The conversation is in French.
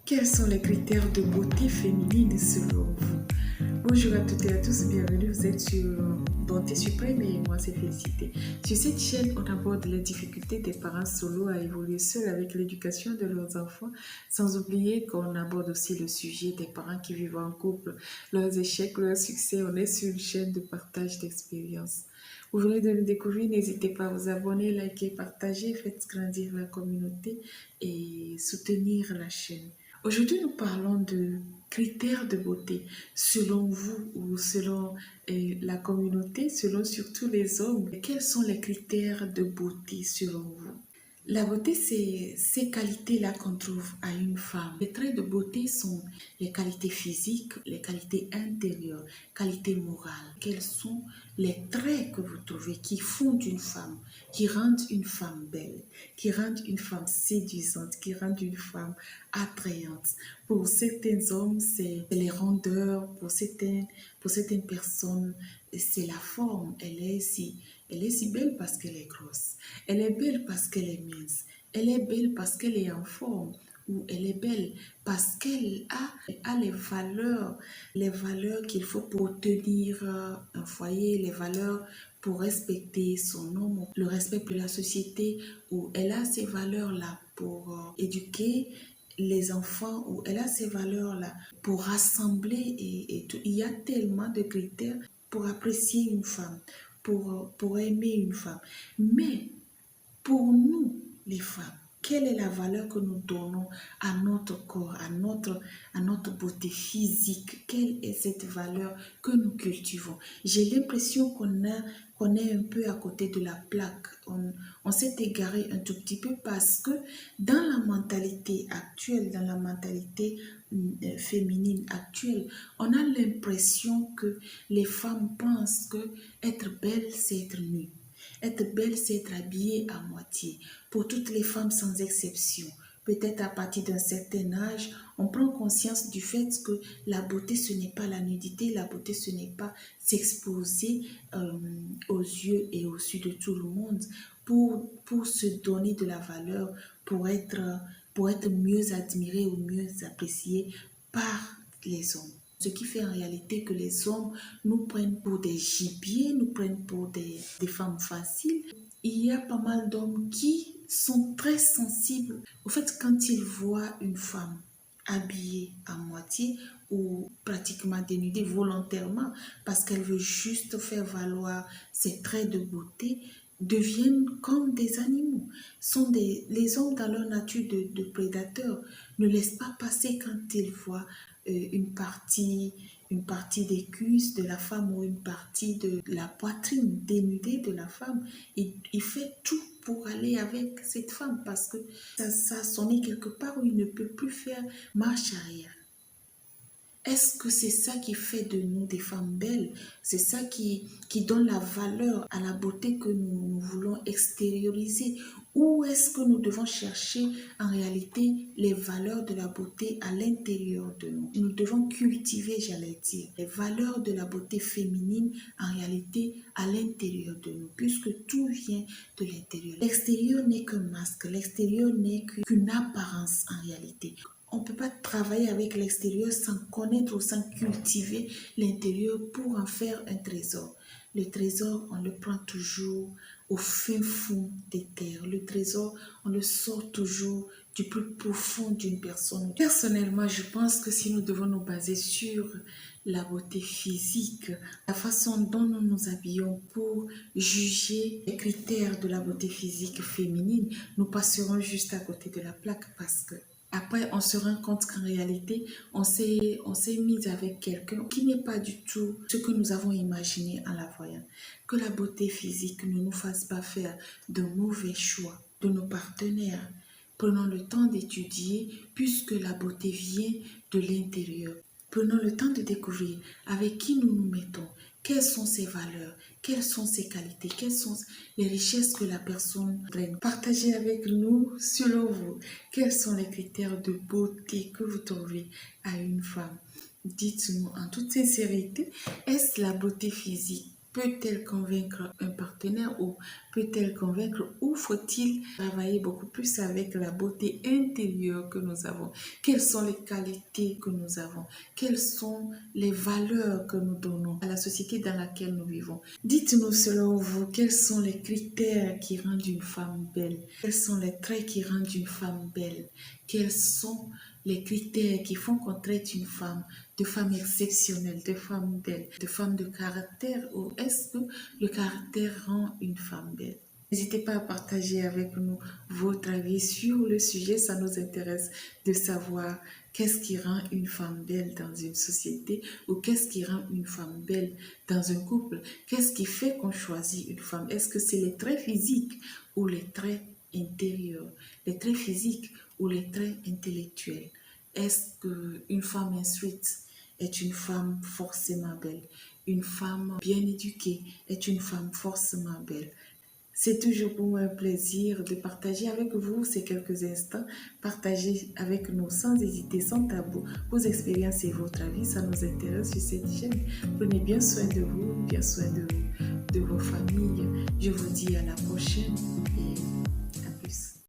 Quels sont les critères de beauté féminine selon vous? Bonjour à toutes et à tous, bienvenue, vous êtes sur Bonté Suprême et moi c'est Félicité. Sur cette chaîne, on aborde les difficultés des parents solos à évoluer seuls avec l'éducation de leurs enfants, sans oublier qu'on aborde aussi le sujet des parents qui vivent en couple, leurs échecs, leurs succès. On est sur une chaîne de partage d'expériences. Vous venez de nous découvrir, n'hésitez pas à vous abonner, liker, partager, faites grandir la communauté et soutenir la chaîne. Aujourd'hui, nous parlons de critères de beauté. Selon vous ou selon la communauté, selon surtout les hommes, quels sont les critères de beauté selon vous? La beauté, c'est ces qualités-là qu'on trouve à une femme. Les traits de beauté sont les qualités physiques, les qualités intérieures, qualités morales. Quels sont les traits que vous trouvez qui font d'une femme, qui rendent une femme belle, qui rendent une femme séduisante, qui rendent une femme attrayante? Pour certains hommes, c'est les rondeurs. Pour certaines personnes, c'est la forme. Elle est si belle parce qu'elle est grosse. Elle est belle parce qu'elle est mince. Elle est belle parce qu'elle est en forme. Ou elle est belle parce qu'elle a les valeurs qu'il faut pour tenir un foyer, les valeurs pour respecter son homme, le respect de la société, où elle a ces valeurs-là pour éduquer les enfants, où elle a ces valeurs-là pour rassembler et tout. Il y a tellement de critères pour apprécier une femme, pour aimer une femme. Mais pour nous, les femmes, quelle est la valeur que nous donnons à notre corps, à notre beauté physique? Quelle est cette valeur que nous cultivons? J'ai l'impression qu'on est un peu à côté de la plaque. On s'est égaré un tout petit peu parce que dans la mentalité actuelle, dans la mentalité féminine actuelle, on a l'impression que les femmes pensent que être belle, c'est être nue. Être belle, c'est être habillée à moitié. Pour toutes les femmes sans exception, peut-être à partir d'un certain âge, on prend conscience du fait que la beauté, ce n'est pas la nudité, la beauté, ce n'est pas s'exposer aux yeux et aux yeux de tout le monde pour se donner de la valeur, pour être mieux admiré ou mieux apprécié par les hommes. Ce qui fait en réalité que les hommes nous prennent pour des gibiers, nous prennent pour des femmes faciles. Il y a pas mal d'hommes qui sont très sensibles. Au fait, quand ils voient une femme habillée à moitié ou pratiquement dénudée volontairement parce qu'elle veut juste faire valoir ses traits de beauté, deviennent comme des animaux. Les hommes dans leur nature de prédateurs ne laissent pas passer quand ils voient une partie des cuisses de la femme ou une partie de la poitrine dénudée de la femme. Il fait tout pour aller avec cette femme parce que ça a sonné quelque part où il ne peut plus faire marche arrière. Est-ce que c'est ça qui fait de nous des femmes belles? C'est ça qui donne la valeur à la beauté que nous voulons extérioriser? Ou est-ce que nous devons chercher en réalité les valeurs de la beauté à l'intérieur de nous? Nous devons cultiver, j'allais dire, les valeurs de la beauté féminine en réalité à l'intérieur de nous, puisque tout vient de l'intérieur. L'extérieur n'est qu'un masque, l'extérieur n'est qu'une apparence en réalité. On ne peut pas travailler avec l'extérieur sans connaître ou sans cultiver l'intérieur pour en faire un trésor. Le trésor, on le prend toujours au fin fond des terres. Le trésor, on le sort toujours du plus profond d'une personne. Personnellement, je pense que si nous devons nous baser sur la beauté physique, la façon dont nous nous habillons pour juger les critères de la beauté physique féminine, nous passerons juste à côté de la plaque parce que après, on se rend compte qu'en réalité, on s'est mis avec quelqu'un qui n'est pas du tout ce que nous avons imaginé en la voyant. Que la beauté physique ne nous fasse pas faire de mauvais choix de nos partenaires. Prenons le temps d'étudier puisque la beauté vient de l'intérieur. Prenons le temps de découvrir avec qui nous nous mettons, quelles sont ses valeurs, quelles sont ses qualités, quelles sont les richesses que la personne traîne. Partagez avec nous, selon vous, quels sont les critères de beauté que vous trouvez à une femme. Dites-nous en toute sincérité, est-ce la beauté physique Peut-elle convaincre un partenaire ou peut-elle convaincre ou faut-il travailler beaucoup plus avec la beauté intérieure que nous avons? Quelles sont les qualités que nous avons? Quelles sont les valeurs que nous donnons à la société dans laquelle nous vivons? Dites-nous selon vous, quels sont les critères qui rendent une femme belle? Quels sont les traits qui rendent une femme belle? Quels sont les critères qui font qu'on traite une femme de femme exceptionnelle, de femme belle, de femme de caractère, ou est-ce que le caractère rend une femme belle? N'hésitez pas à partager avec nous votre avis sur le sujet, ça nous intéresse de savoir qu'est-ce qui rend une femme belle dans une société ou qu'est-ce qui rend une femme belle dans un couple. Qu'est-ce qui fait qu'on choisit une femme? Est-ce que c'est les traits physiques ou les traits intérieurs, les traits physiques ou les traits intellectuels? Est-ce qu'une femme instruite est une femme forcément belle? Une femme bien éduquée est une femme forcément belle? C'est toujours pour moi un plaisir de partager avec vous ces quelques instants. Partagez avec nous sans hésiter, sans tabou, vos expériences et votre avis. Ça nous intéresse sur cette chaîne. Prenez bien soin de vous, bien soin de vos familles. Je vous dis à la prochaine et